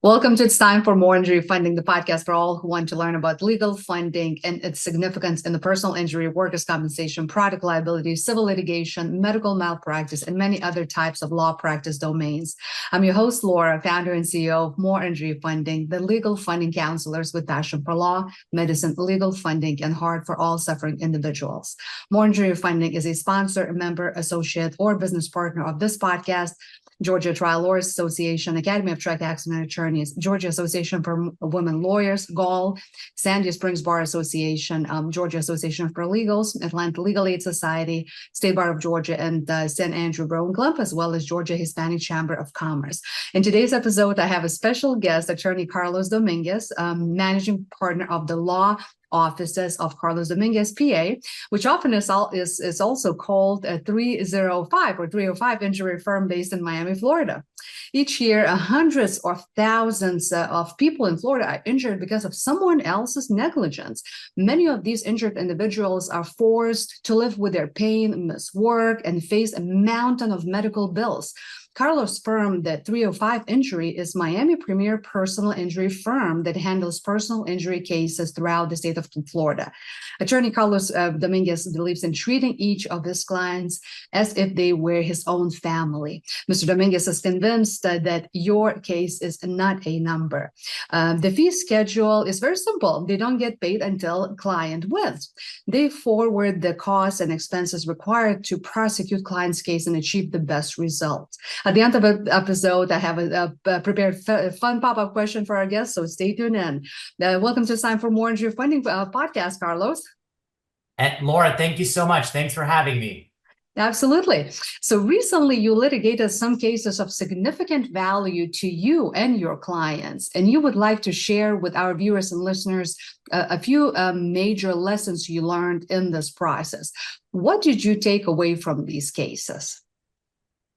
Welcome to It's Time for More Injury Funding, the podcast for all who want to learn about legal funding and its significance in the personal injury, workers' compensation, product liability, civil litigation, medical malpractice, and many other types of law practice domains. I'm your host, Laura, founder and CEO of More Injury Funding, the legal funding counselors with passion for law, medicine, legal funding, and heart for all suffering individuals. More Injury Funding is a sponsor, member, associate, or business partner of this podcast, Georgia Trial Lawyers Association, Academy of Track Accident Attorneys, Georgia Association for Women Lawyers, GAL, Sandy Springs Bar Association, Georgia Association of Paralegals, Atlanta Legal Aid Society, State Bar of Georgia, and St. Andrew Rowing Club, as well as Georgia Hispanic Chamber of Commerce. In today's episode, I have a special guest, Attorney Carlos Dominguez, managing partner of the law offices of Carlos Dominguez, PA, which often is also called a 305 or 305 injury firm based in Miami, Florida. Each year, hundreds of thousands of people in Florida are injured because of someone else's negligence. Many of these injured individuals are forced to live with their pain, miss work, and face a mountain of medical bills. Carlos' firm, the 305 Injury, is Miami premier personal injury firm that handles personal injury cases throughout the state of Florida. Attorney Carlos Dominguez believes in treating each of his clients as if they were his own family. Mr. Dominguez is convinced that your case is not a number. The fee schedule is very simple. They don't get paid until client wins. They forward the costs and expenses required to prosecute client's case and achieve the best results. At the end of the episode, I have a prepared fun pop-up question for our guests, so stay tuned in. Welcome to Time for More Injury Funding podcast, Carlos. And Laura, thank you so much. Thanks for having me. Absolutely. So recently you litigated some cases of significant value to you and your clients, and you would like to share with our viewers and listeners a few major lessons you learned in this process. What did you take away from these cases?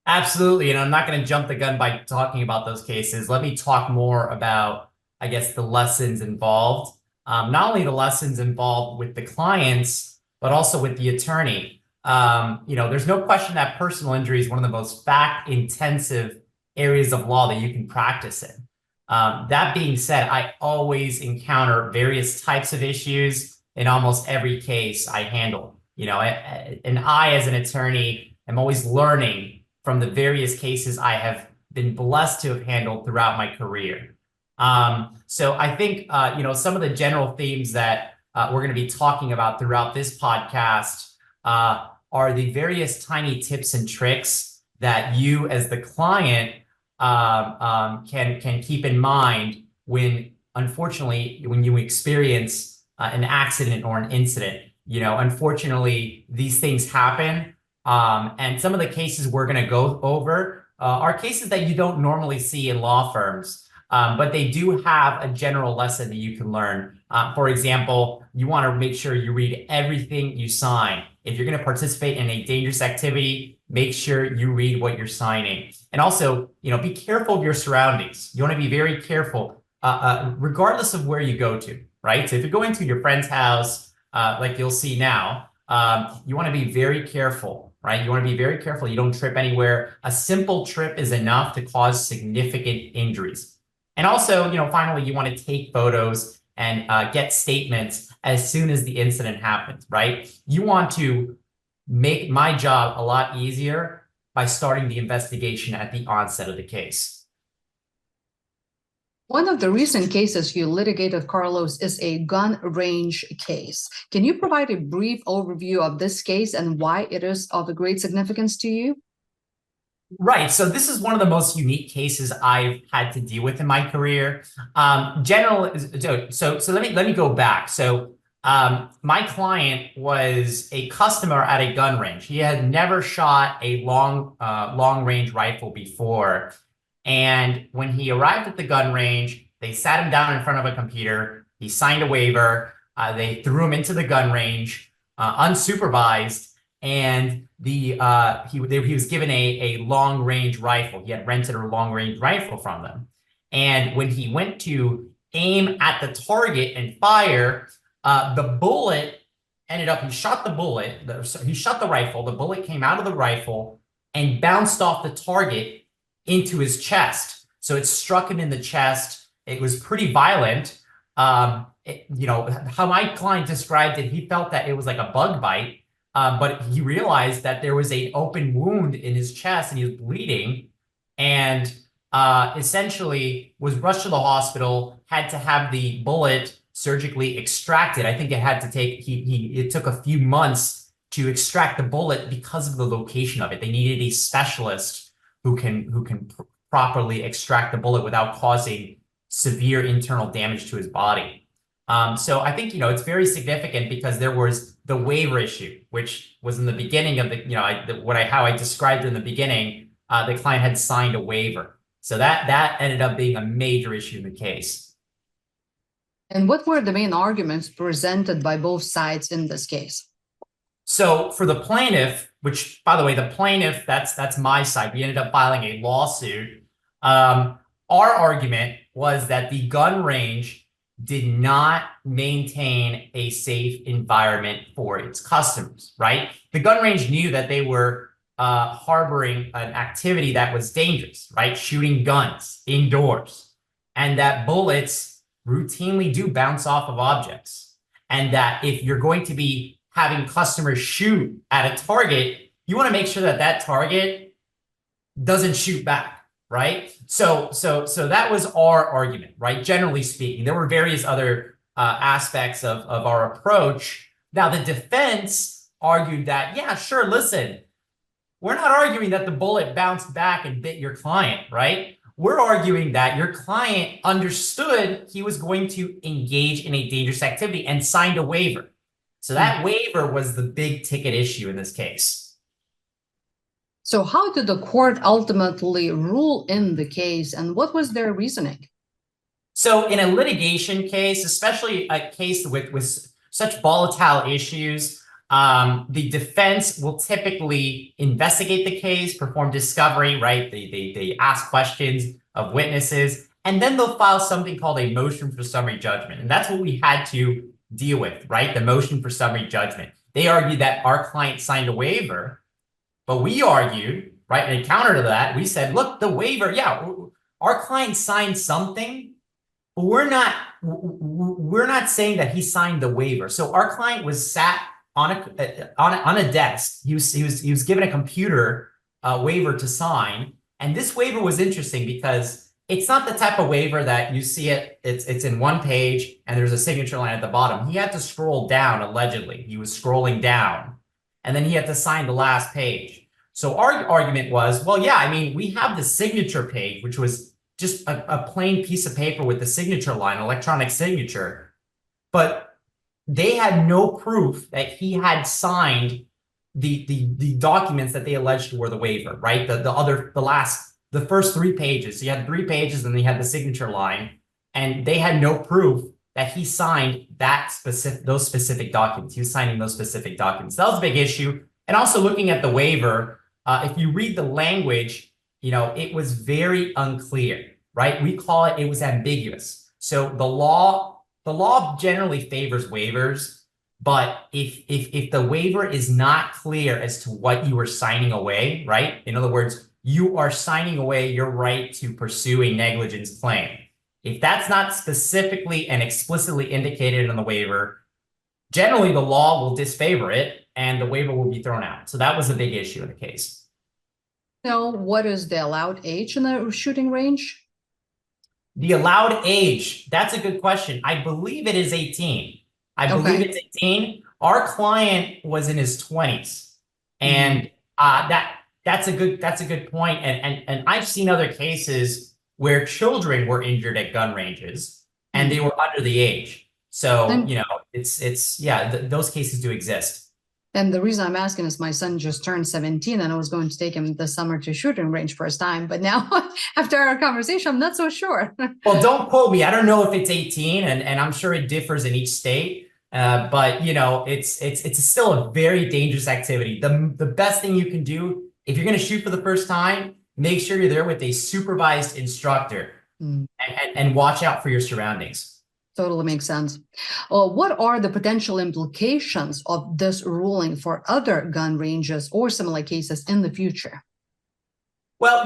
Absolutely. And I'm not going to jump the gun by talking about those cases. Let me talk more about, I guess, the lessons involved. Not only the lessons involved with the clients, but also with the attorney. There's no question that personal injury is one of the most fact-intensive areas of law that you can practice in. That being said, I always encounter various types of issues in almost every case I handle. And I, as an attorney, am always learning from the various cases I have been blessed to have handled throughout my career. So I think, some of the general themes that we're going to be talking about throughout this podcast are the various tiny tips and tricks that you as the client can keep in mind when, unfortunately, when you experience an accident or an incident. Unfortunately, these things happen. And some of the cases we're going to go over are cases that you don't normally see in law firms, but they do have a general lesson that you can learn. For example, you want to make sure you read everything you sign. If you're going to participate in a dangerous activity, make sure you read what you're signing. And also, be careful of your surroundings. You want to be very careful, regardless of where you go to, right? So if you're going to your friend's house, like you'll see now, you want to be very careful. Right? You want to be very careful. You don't trip anywhere. A simple trip is enough to cause significant injuries. And also, finally, you want to take photos and get statements as soon as the incident happens, right? You want to make my job a lot easier by starting the investigation at the onset of the case. One of the recent cases you litigated, Carlos, is a gun range case. Can you provide a brief overview of this case and why it is of a great significance to you? Right. So this is one of the most unique cases I've had to deal with in my career. So let me go back. So my client was a customer at a gun range. He had never shot a long range rifle before. And when he arrived at the gun range, they sat him down in front of a computer. He signed a waiver. They threw him into the gun range, unsupervised, and he was given a long range rifle. He had rented a long range rifle from them. And when he went to aim at the target and fire, the bullet ended up. He shot the bullet. He shot the rifle. The bullet came out of the rifle and bounced off the target into his chest. So it struck him in the chest. It was pretty violent. How my client described it, he felt that it was like a bug bite, but he realized that there was an open wound in his chest and he was bleeding, and essentially was rushed to the hospital, had to have the bullet surgically extracted. I think it had to take, it took a few months to extract the bullet because of the location of it. They needed a specialist who can properly extract the bullet without causing severe internal damage to his body. So I think, it's very significant because there was the waiver issue, which was in the beginning of how I described it in the beginning. The client had signed a waiver. So that ended up being a major issue in the case. And what were the main arguments presented by both sides in this case? So for the plaintiff, which, by the way, the plaintiff, that's my side. We ended up filing a lawsuit. Our argument was that the gun range did not maintain a safe environment for its customers, right? The gun range knew that they were harboring an activity that was dangerous, right? Shooting guns indoors, and that bullets routinely do bounce off of objects. And that if you're going to be having customers shoot at a target, you want to make sure that that target doesn't shoot back, right? So that was our argument, right? Generally speaking, there were various other aspects of our approach. Now, the defense argued that, yeah, sure, listen, we're not arguing that the bullet bounced back and bit your client, right? We're arguing that your client understood he was going to engage in a dangerous activity and signed a waiver. So that waiver was the big ticket issue in this case. So how did the court ultimately rule in the case, and what was their reasoning? So in a litigation case, especially a case with such volatile issues, the defense will typically investigate the case, perform discovery, right? They ask questions of witnesses, and then they'll file something called a motion for summary judgment. And that's what we had to deal with, right? The motion for summary judgment. They argued that our client signed a waiver, but we argued, right, in counter to that, we said, look, the waiver, yeah, our client signed something, but we're not saying that he signed the waiver. So our client was sat on a desk. He was given a computer waiver to sign, and this waiver was interesting because it's not the type of waiver that you see it's in one page and there's a signature line at the bottom. He had to scroll down, allegedly. He was scrolling down, and then he had to sign the last page. So our argument was, well, yeah, I mean, we have the signature page, which was just a plain piece of paper with the signature line, electronic signature, but they had no proof that he had signed the documents that they alleged were the waiver, right? The first 3 pages. So you had 3 pages and then you had the signature line, and they had no proof that he signed those specific documents. He was signing those specific documents. That was a big issue. And also looking at the waiver, if you read the language, it was very unclear, right? We call it was ambiguous. So the law generally favors waivers, but if the waiver is not clear as to what you are signing away, right? In other words, you are signing away your right to pursue a negligence claim. If that's not specifically and explicitly indicated in the waiver, generally the law will disfavor it and the waiver will be thrown out. So that was a big issue in the case. Now, what is the allowed age in the shooting range? The allowed age, that's a good question. I believe it is 18. I believe it's 18. Our client was in his 20s. And that's a good point. And I've seen other cases where children were injured at gun ranges and they were under the age. So, those cases do exist. And the reason I'm asking is my son just turned 17 and I was going to take him this summer to shooting range first time. But now after our conversation, I'm not so sure. Well, don't quote me. I don't know if it's 18 and I'm sure it differs in each state. But it's still a very dangerous activity. The best thing you can do if you're going to shoot for the first time, make sure you're there with a supervised instructor and watch out for your surroundings. Totally makes sense. What are the potential implications of this ruling for other gun ranges or similar cases in the future? Well,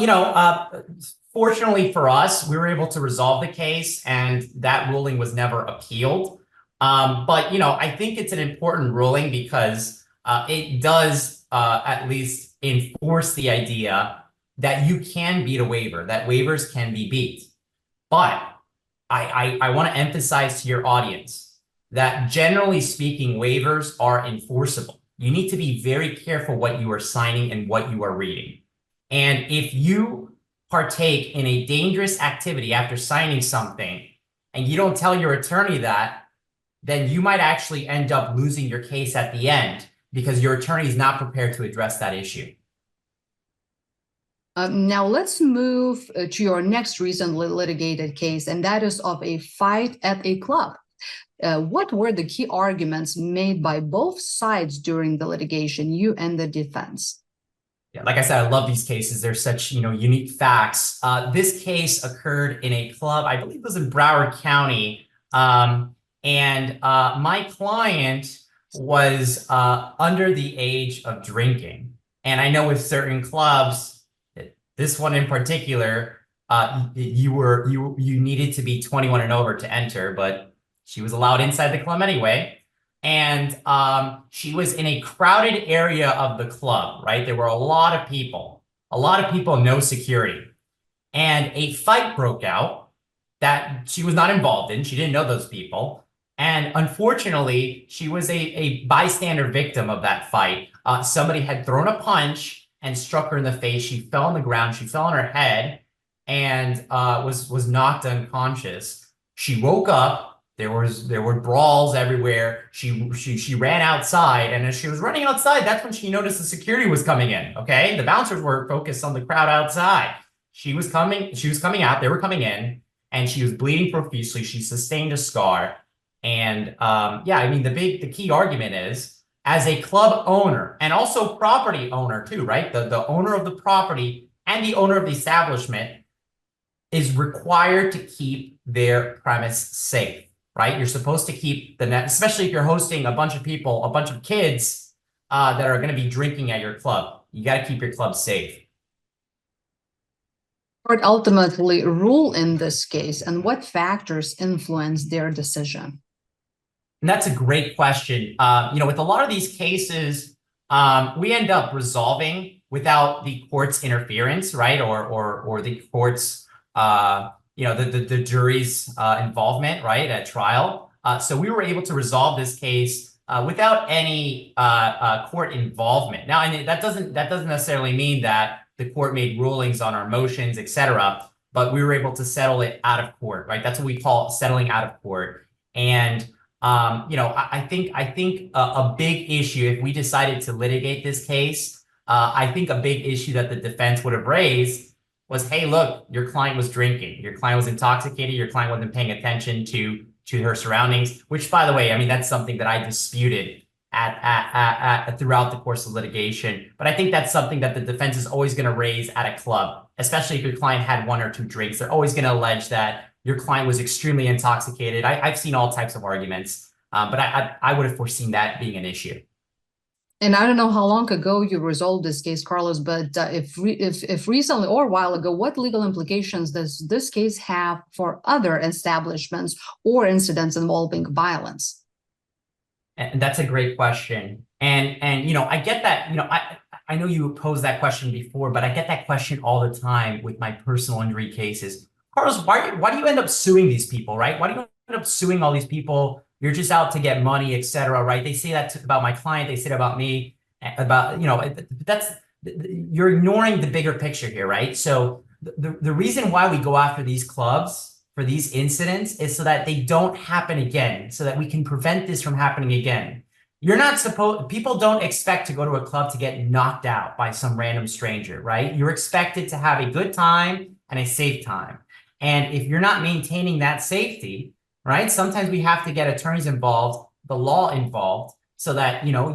Fortunately for us, we were able to resolve the case, and that ruling was never appealed. But I think it's an important ruling because it does at least enforce the idea that you can beat a waiver, that waivers can be beat. But I want to emphasize to your audience that generally speaking, waivers are enforceable. You need to be very careful what you are signing and what you are reading. And if you partake in a dangerous activity after signing something and you don't tell your attorney that, then you might actually end up losing your case at the end because your attorney is not prepared to address that issue. Now let's move to your next recently litigated case, and that is of a fight at a club. What were the key arguments made by both sides during the litigation, you and the defense? Yeah, like I said, I love these cases. They're such, unique facts. This case occurred in a club, I believe it was in Broward County. And my client was under the age of drinking. And I know with certain clubs, this one in particular, you needed to be 21 and over to enter, but she was allowed inside the club anyway. And she was in a crowded area of the club, right? There were a lot of people, no security. And a fight broke out that she was not involved in. She didn't know those people. And unfortunately, she was a bystander victim of that fight. Somebody had thrown a punch and struck her in the face. She fell on the ground. She fell on her head and was knocked unconscious. She woke up. There were brawls everywhere. She ran outside, and as she was running outside, that's when she noticed the security was coming in. Okay, the bouncers were focused on the crowd outside. She was coming out. They were coming in, and she was bleeding profusely. She sustained a scar. And the key argument is, as a club owner and also property owner too, right? The owner of the property and the owner of the establishment is required to keep their premise safe, right? You're supposed to keep the net, especially if you're hosting a bunch of people, a bunch of kids that are going to be drinking at your club. You got to keep your club safe. Court ultimately rule in this case, and what factors influence their decision? And that's a great question. With a lot of these cases, we end up resolving without the court's interference, right? Or the court's, the jury's involvement, right, at trial. So we were able to resolve this case without any court involvement. Now, and that doesn't necessarily mean that the court made rulings on our motions, etc. But we were able to settle it out of court, right? That's what we call settling out of court. And I think a big issue, if we decided to litigate this case, I think a big issue that the defense would have raised was, hey, look, your client was drinking, your client was intoxicated, your client wasn't paying attention to her surroundings, which, by the way, I mean, that's something that I disputed throughout the course of litigation. But I think that's something that the defense is always going to raise at a club, especially if your client had 1 or 2 drinks. They're always going to allege that your client was extremely intoxicated. I've seen all types of arguments, but I would have foreseen that being an issue. And I don't know how long ago you resolved this case, Carlos, but if recently or a while ago, what legal implications does this case have for other establishments or incidents involving violence? And that's a great question. And I get that, I know you posed that question before, but I get that question all the time with my personal injury cases. Carlos, why do you end up suing these people, right? Why do you end up suing all these people? You're just out to get money, etc., right? They say that about my client. They say that about me. You're ignoring the bigger picture here, right? So the reason why we go after these clubs for these incidents is so that they don't happen again, so that we can prevent this from happening again. People don't expect to go to a club to get knocked out by some random stranger, right? You're expected to have a good time and a safe time. And if you're not maintaining that safety, right, sometimes we have to get attorneys involved, the law involved, so that you know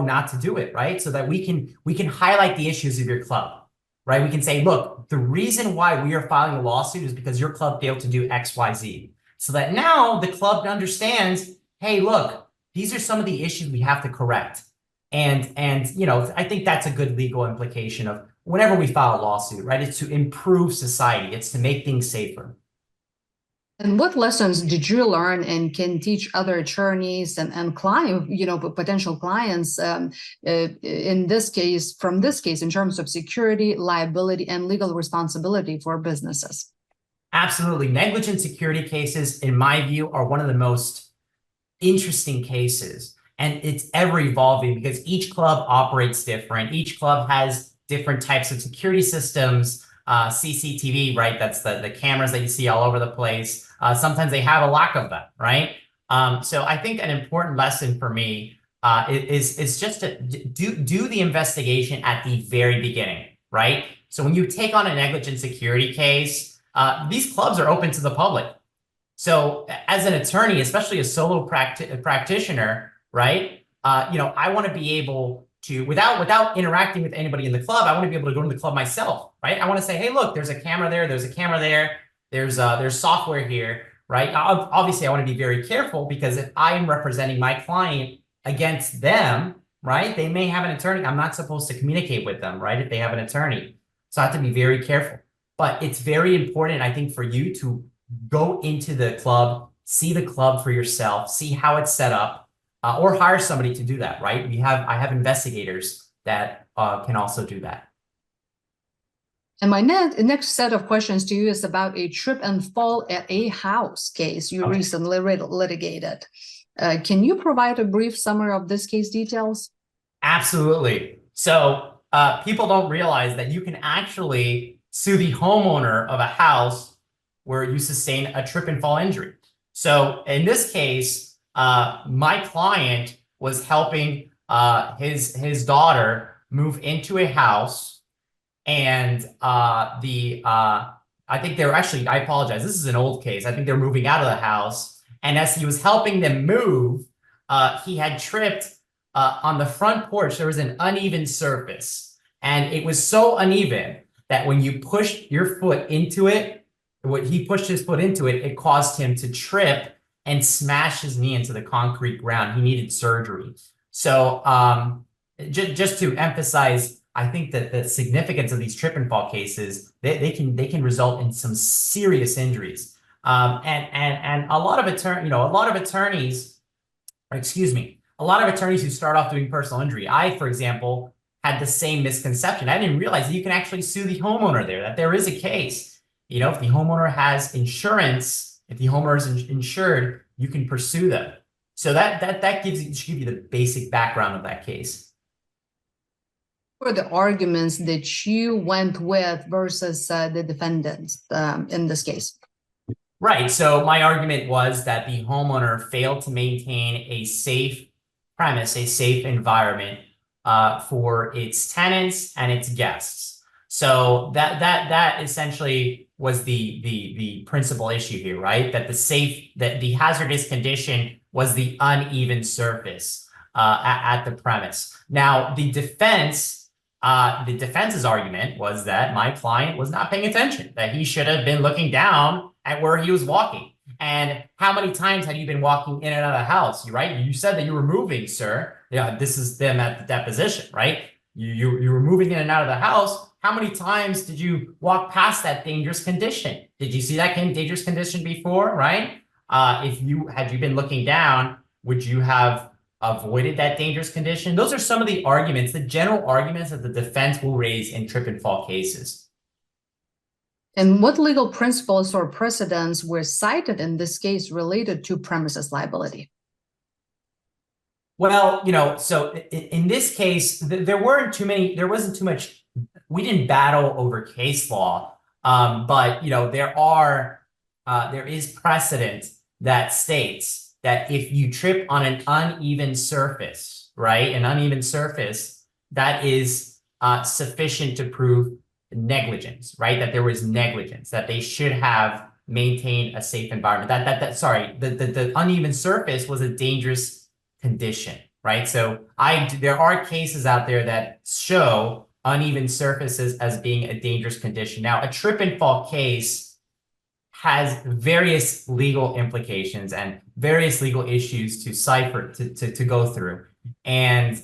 not to do it, right? So that we can highlight the issues of your club, right? We can say, look, the reason why we are filing a lawsuit is because your club failed to do X, Y, Z. So that now the club understands, hey, look, these are some of the issues we have to correct. And I think that's a good legal implication of whenever we file a lawsuit, right? It's to improve society. It's to make things safer. And what lessons did you learn and can teach other attorneys and client, potential clients in this case, from this case, in terms of security, liability, and legal responsibility for businesses? Absolutely. Negligent security cases, in my view, are one of the most interesting cases. And it's ever evolving because each club operates different. Each club has different types of security systems. CCTV, right? That's the cameras that you see all over the place. Sometimes they have a lack of them, right? So I think an important lesson for me is just to do the investigation at the very beginning, right? So when you take on a negligent security case, these clubs are open to the public. So as an attorney, especially a solo practitioner, right? I want to be able to, without interacting with anybody in the club, I want to be able to go to the club myself, right? I want to say, hey, look, there's a camera there, there's a camera there, there's software here, right? Obviously, I want to be very careful because if I'm representing my client against them, right, they may have an attorney. I'm not supposed to communicate with them, right, if they have an attorney. So I have to be very careful. But it's very important, I think, for you to go into the club, see the club for yourself, see how it's set up, or hire somebody to do that, right? I have investigators that can also do that. And my next set of questions to you is about a trip and fall at a house case you recently litigated. Can you provide a brief summary of this case details? Absolutely. So people don't realize that you can actually sue the homeowner of a house where you sustain a trip and fall injury. So in this case, my client was helping his daughter move into a house, and I think they were actually, I apologize, this is an old case. I think they're moving out of the house, and as he was helping them move, he had tripped on the front porch. There was an uneven surface, and it was so uneven that when you pushed your foot into it, when he pushed his foot into it, it caused him to trip and smash his knee into the concrete ground. He needed surgery. So just to emphasize, I think that the significance of these trip and fall cases, they can result in some serious injuries. And a lot of attorneys who start off doing personal injury. I, for example, had the same misconception. I didn't realize that you can actually sue the homeowner there, that there is a case. If the homeowner has insurance, if the homeowner is insured, you can pursue them. So that should give you the basic background of that case. What are the arguments that you went with versus the defendants in this case? Right. So my argument was that the homeowner failed to maintain a safe premise, a safe environment for its tenants and its guests. So that essentially was the principal issue here, right? That the hazardous condition was the uneven surface at the premise. Now, the defense's argument was that my client was not paying attention, that he should have been looking down at where he was walking. And how many times had you been walking in and out of the house, right? You said that you were moving, sir. Yeah, this is them at the deposition, right? You were moving in and out of the house. How many times did you walk past that dangerous condition? Did you see that dangerous condition before, right? Had you been looking down, would you have avoided that dangerous condition? Those are some of the arguments, the general arguments that the defense will raise in trip and fall cases. And what legal principles or precedents were cited in this case related to premises liability? Well, so in this case, there wasn't too much. We didn't battle over case law, but there is precedent that states that if you trip on an uneven surface, right, that is sufficient to prove negligence, right? That there was negligence, that they should have maintained a safe environment. The uneven surface was a dangerous condition, right? So there are cases out there that show uneven surfaces as being a dangerous condition. Now, a trip and fall case has various legal implications and various legal issues to cipher, to go through. And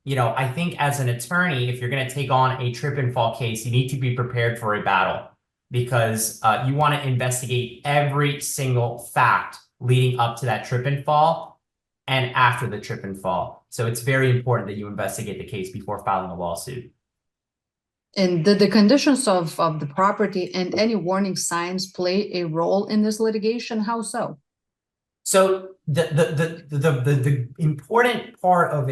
I think as an attorney, if you're going to take on a trip and fall case, you need to be prepared for a battle because you want to investigate every single fact leading up to that trip and fall and after the trip and fall. So it's very important that you investigate the case before filing a lawsuit. And did the conditions of the property and any warning signs play a role in this litigation? How so? So the important part of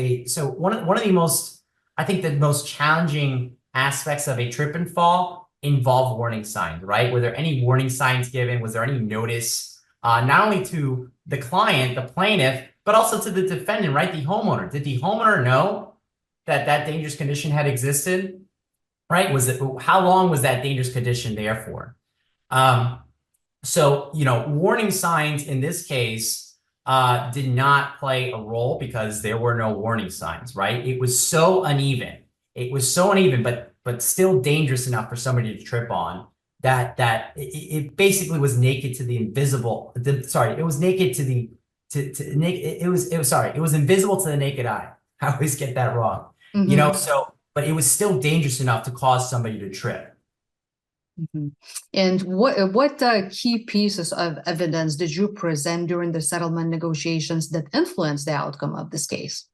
one of the most, I think the most challenging aspects of a trip and fall involve warning signs, right? Were there any warning signs given? Was there any notice, not only to the client, the plaintiff, but also to the defendant, right? The homeowner. Did the homeowner know that that dangerous condition had existed? Right? How long was that dangerous condition there for? So, warning signs in this case did not play a role because there were no warning signs, right? It was so uneven. It was so uneven, but still dangerous enough for somebody to trip on that it basically was naked to the invisible. It was naked to the it was invisible to the naked eye. I always get that wrong. Mm-hmm. But it was still dangerous enough to cause somebody to trip. Mm-hmm. And what key pieces of evidence did you present during the settlement negotiations that influenced the outcome of this case?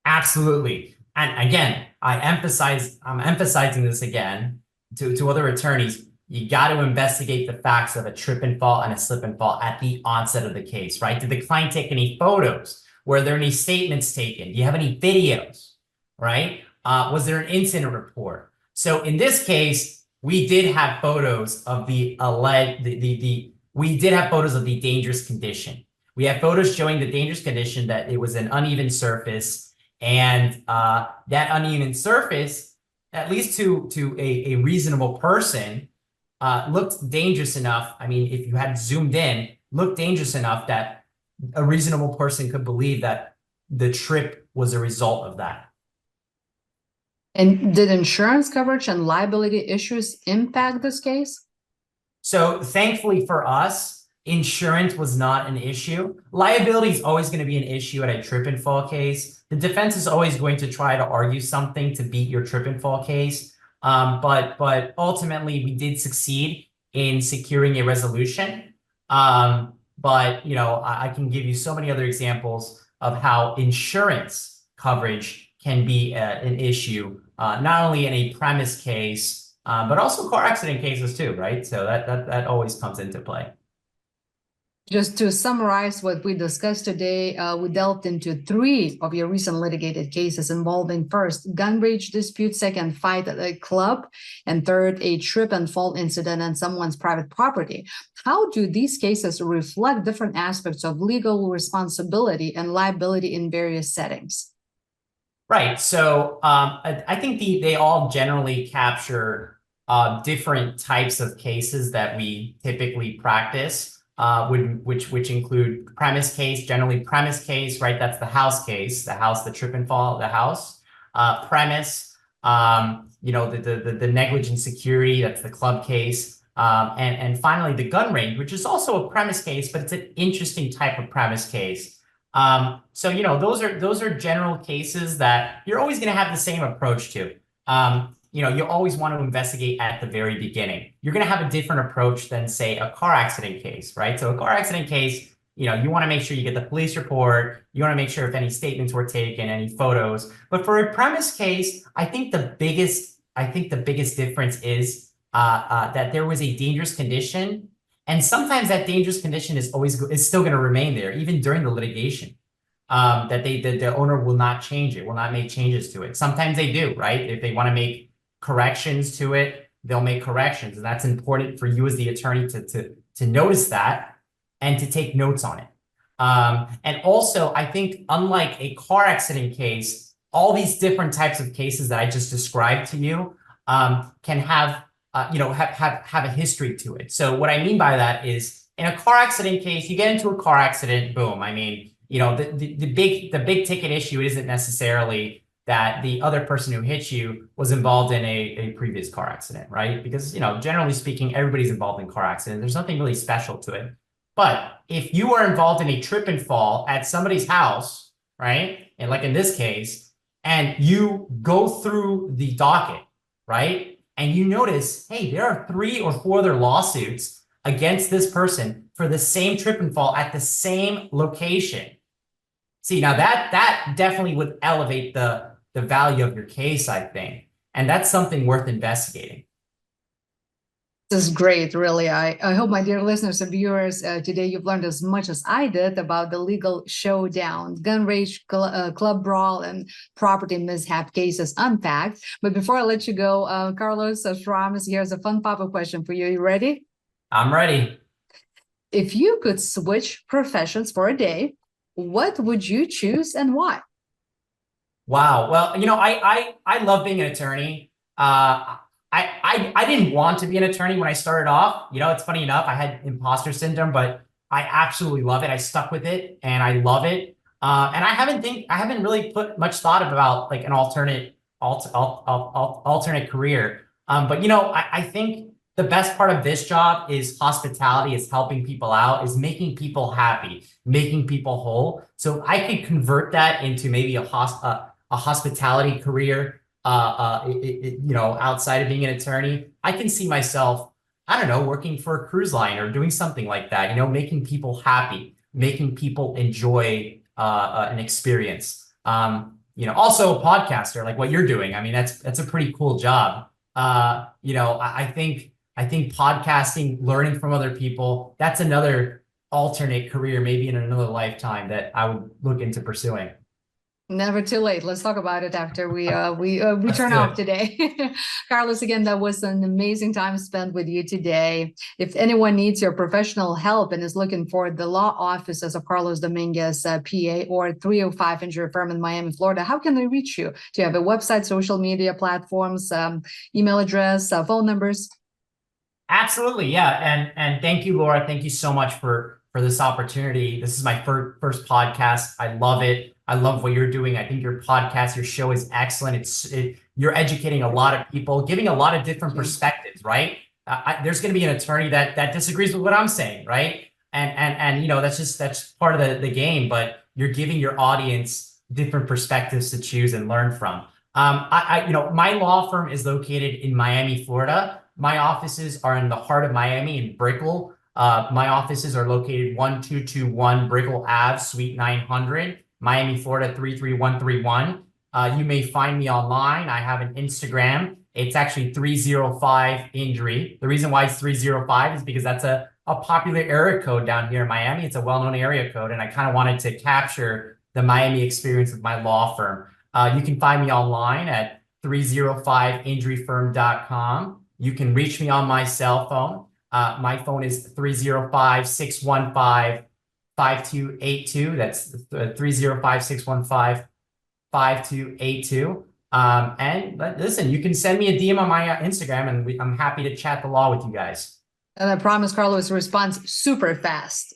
Absolutely. And again, I'm emphasizing this again to other attorneys. You got to investigate the facts of a trip and fall and a slip and fall at the onset of the case, right? Did the client take any photos? Were there any statements taken? Do you have any videos, right? Was there an incident report? So in this case, we did have photos of we did have photos of the dangerous condition. We have photos showing the dangerous condition, that it was an uneven surface, and that uneven surface, at least to a reasonable person, looked dangerous enough. I mean, if you had zoomed in, looked dangerous enough that a reasonable person could believe that the trip was a result of that. And did insurance coverage and liability issues impact this case? So thankfully for us, insurance was not an issue. Liability is always going to be an issue at a trip and fall case. The defense is always going to try to argue something to beat your trip and fall case. But ultimately we did succeed in securing a resolution. But I can give you so many other examples of how insurance coverage can be an issue, not only in a premise case, but also car accident cases too, right? So that always comes into play. Just to summarize what we discussed today, we delved into 3 of your recent litigated cases involving, first, gun rage dispute, second, fight at a club, and third, a trip and fall incident on someone's private property. How do these cases reflect different aspects of legal responsibility and liability in various settings? Right. So I think they all generally capture different types of cases that we typically practice. Which include premise case, generally premise case, right? That's the house case, the trip and fall of the house. Premise, the negligent security, that's the club case. And finally, the gun range, which is also a premise case, but it's an interesting type of premise case. So those are general cases that you're always going to have the same approach to. You always want to investigate at the very beginning. You're going to have a different approach than, say, a car accident case, right? So a car accident case, you want to make sure you get the police report. You want to make sure if any statements were taken, any photos. But for a premise case, I think the biggest difference is that there was a dangerous condition, and sometimes that dangerous condition is still going to remain there even during the litigation. That the owner will not change it, will not make changes to it. Sometimes they do, right? If they want to make corrections to it, they'll make corrections, and that's important for you as the attorney to notice that and to take notes on it. And also, I think unlike a car accident case, all these different types of cases that I just described to you can have a history to it. So what I mean by that is, in a car accident case, you get into a car accident, boom. I mean, the big ticket issue isn't necessarily that the other person who hit you was involved in a previous car accident, right? Because, generally speaking, everybody's involved in car accidents. There's nothing really special to it. But if you are involved in a trip and fall at somebody's house, right? And like in this case, and you go through the docket, right? And you notice, hey, there are 3 or 4 other lawsuits against this person for the same trip and fall at the same location. See, now that definitely would elevate the value of your case, I think. And that's something worth investigating. This is great, really. I hope, my dear listeners and viewers, today you've learned as much as I did about the legal showdown, gun rage, club brawl, and property mishap cases unpacked. But before I let you go, Carlos, as promised, here's a fun pop-up question for you. You ready? I'm ready. If you could switch professions for a day, what would you choose and why? Wow. Well, I love being an attorney. I didn't want to be an attorney when I started off. It's funny enough, I had imposter syndrome, but I absolutely love it. I stuck with it and I love it. And I haven't really put much thought about like an alternate career. But I think the best part of this job is hospitality, is helping people out, is making people happy, making people whole. So I could convert that into maybe a hospitality career. Outside of being an attorney, I can see myself, I don't know, working for a cruise line or doing something like that, making people happy, making people enjoy an experience. Also a podcaster like what you're doing. I mean, that's a pretty cool job. I think podcasting, learning from other people, that's another alternate career, maybe in another lifetime, that I would look into pursuing. Never too late. Let's talk about it after we turn off today. Carlos, again, that was an amazing time spent with you today. If anyone needs your professional help and is looking for the law offices of Carlos Dominguez, PA, or 305 Injury Firm in Miami, Florida, how can they reach you? Do you have a website, social media platforms, email address, phone numbers? Absolutely, yeah. And thank you, Laura. Thank you so much for this opportunity. This is my first podcast. I love it. I love what you're doing. I think your podcast, your show is excellent. You're educating a lot of people, giving a lot of different perspectives, right? There's going to be an attorney that disagrees with what I'm saying, right? And that's part of the game. But you're giving your audience different perspectives to choose and learn from. My law firm is located in Miami, Florida. My offices are in the heart of Miami in Brickell. My offices are located 1221 Brickell Ave, Suite 900. Miami, Florida 33131. You may find me online. I have an Instagram. It's actually 305 Injury. The reason why it's 305 is because that's a popular area code down here in Miami. It's a well-known area code, and I kind of wanted to capture the Miami experience with my law firm. You can find me online at 305injuryfirm.com. You can reach me on my cell phone. My phone is 305-615-5282. That's 305-615-5282. And listen, you can send me a DM on my Instagram, and I'm happy to chat the law with you guys. And I promise Carlos responds super fast.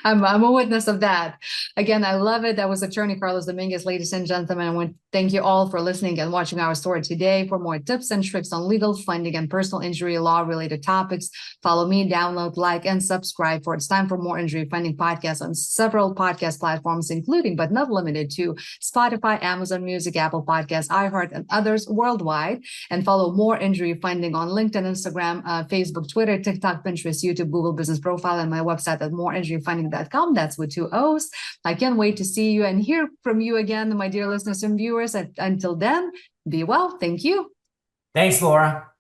I'm a witness of that. Again, I love it. That was Attorney Carlos Dominguez. Ladies and gentlemen, I want to thank you all for listening and watching our story today. For more tips and tricks on legal, funding, and personal injury law related topics, follow me, download, like, and subscribe for It's Time for More Injury Funding podcasts on several podcast platforms, including but not limited to Spotify, Amazon Music, Apple Podcasts, iHeart, and others worldwide. And follow More Injury Funding on LinkedIn, Instagram, Facebook, Twitter, TikTok, Pinterest, YouTube, Google Business Profile, and my website at moreinjuryfunding.com. That's with 2 O's. I can't wait to see you and hear from you again, my dear listeners and viewers. Until then, be well. Thank you. Thanks, Laura.